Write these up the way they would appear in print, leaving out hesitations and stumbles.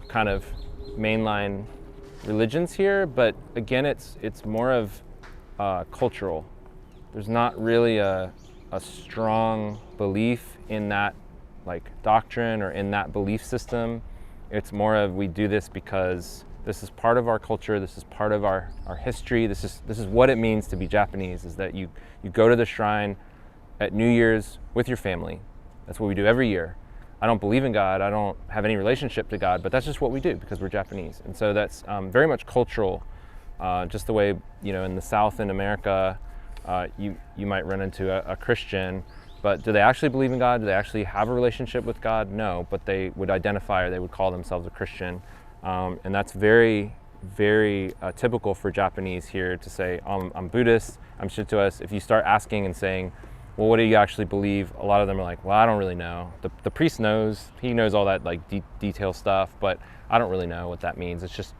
kind of mainline religions here, but again, it's more of cultural. There's not really a strong belief in that like doctrine or in that belief system. It's more of, we do this because this is part of our culture, this is part of our history, this is what it means to be Japanese, is that you go to the shrine at New Year's with your family. That's what we do every year. I don't believe in God, I don't have any relationship to God, but that's just what we do because we're Japanese. And so that's very much cultural, just the way, in the South in America, you might run into a Christian, but do they actually believe in God? Do they actually have a relationship with God? No, but they would identify, or they would call themselves a Christian. And that's very, very typical for Japanese here to say, I'm Buddhist, I'm Shintoist. If you start asking and saying, well, what do you actually believe? A lot of them are like, well, I don't really know. The priest knows, he knows all that like detail stuff, but I don't really know what that means. It's just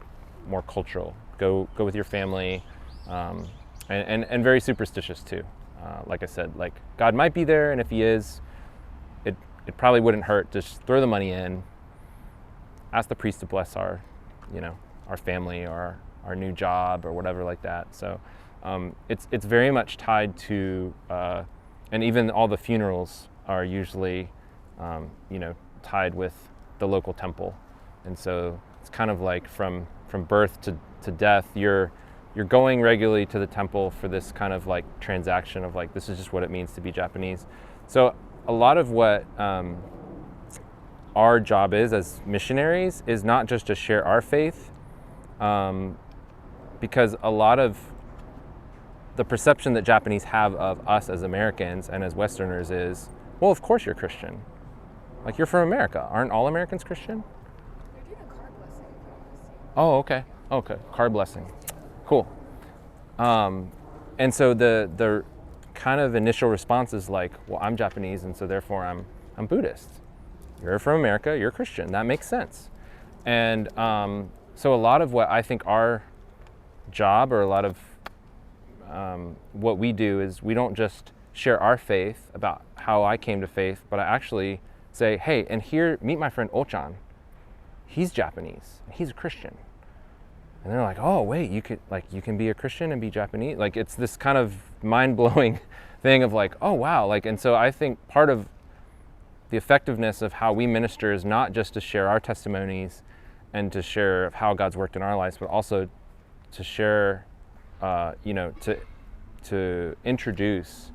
more cultural. Go with your family, and very superstitious too. Like I said, like God might be there, and if he is, it probably wouldn't hurt to just throw the money in, ask the priest to bless our family or our new job or whatever like that. So it's very much tied to, and even all the funerals are usually, tied with the local temple. And so it's kind of like from birth to death, you're going regularly to the temple for this kind of like transaction of like, this is just what it means to be Japanese. So a lot of what our job is as missionaries is not just to share our faith, because a lot of the perception that Japanese have of us as Americans and as Westerners is, well, of course you're Christian. Like, you're from America. Aren't all Americans Christian? They're doing a card blessing. Oh, okay. Okay, card blessing. Cool. And so the kind of initial response is like, well, I'm Japanese, and so therefore I'm Buddhist. You're from America, you're Christian. That makes sense. And so a lot of what I think our job, or a lot of what we do, is we don't just share our faith about how I came to faith, but I actually say, hey, and here, meet my friend Ochan. He's Japanese, he's a Christian. And they're like, oh, wait, you can be a Christian and be Japanese? Like, it's this kind of mind-blowing thing of like, oh, wow. Like, and so I think part of the effectiveness of how we minister is not just to share our testimonies and to share how God's worked in our lives, but also to share, to introduce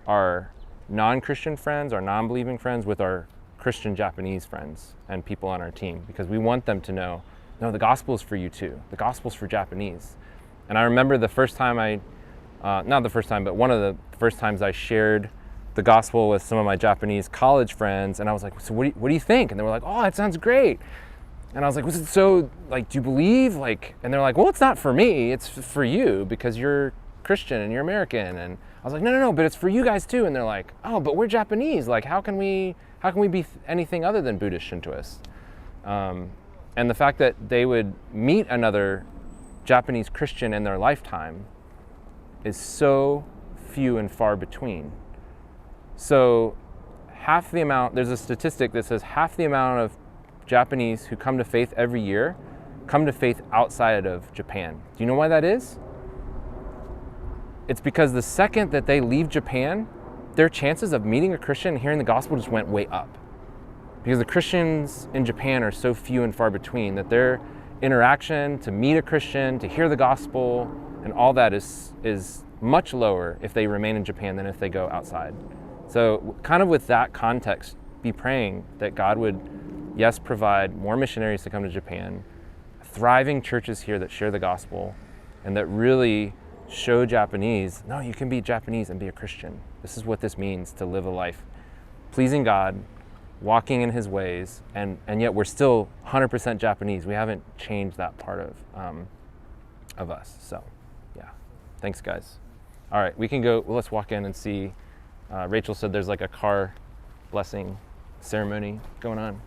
our non-Christian friends, our non-believing friends, with our Christian Japanese friends and people on our team, because we want them to know, no, the gospel is for you too. The gospel's for Japanese. And I remember the first time not the first time, but one of the first times I shared the gospel with some of my Japanese college friends, and I was like, so what do you think? And they were like, oh, it sounds great. And I was like, was it so, like, do you believe? Like, and they're like, well, it's not for me, it's for you because you're Christian and you're American. And I was like, no, but it's for you guys too. And they're like, oh, but we're Japanese. Like, how can we be anything other than Buddhist Shintoists? And the fact that they would meet another Japanese Christian in their lifetime is so few and far between. So there's a statistic that says half the amount of Japanese who come to faith every year come to faith outside of Japan. Do you know why that is? It's because the second that they leave Japan, their chances of meeting a Christian and hearing the gospel just went way up. Because the Christians in Japan are so few and far between that their interaction to meet a Christian, to hear the gospel, and all that is much lower if they remain in Japan than if they go outside. So kind of with that context, be praying that God would, yes, provide more missionaries to come to Japan, thriving churches here that share the gospel, and that really show Japanese, no, you can be Japanese and be a Christian. This is what this means to live a life pleasing God, walking in his ways, and yet we're still 100% Japanese. We haven't changed that part of us. So yeah, thanks guys. All right, we can go, well, let's walk in and see. Rachel said there's like a car blessing ceremony going on.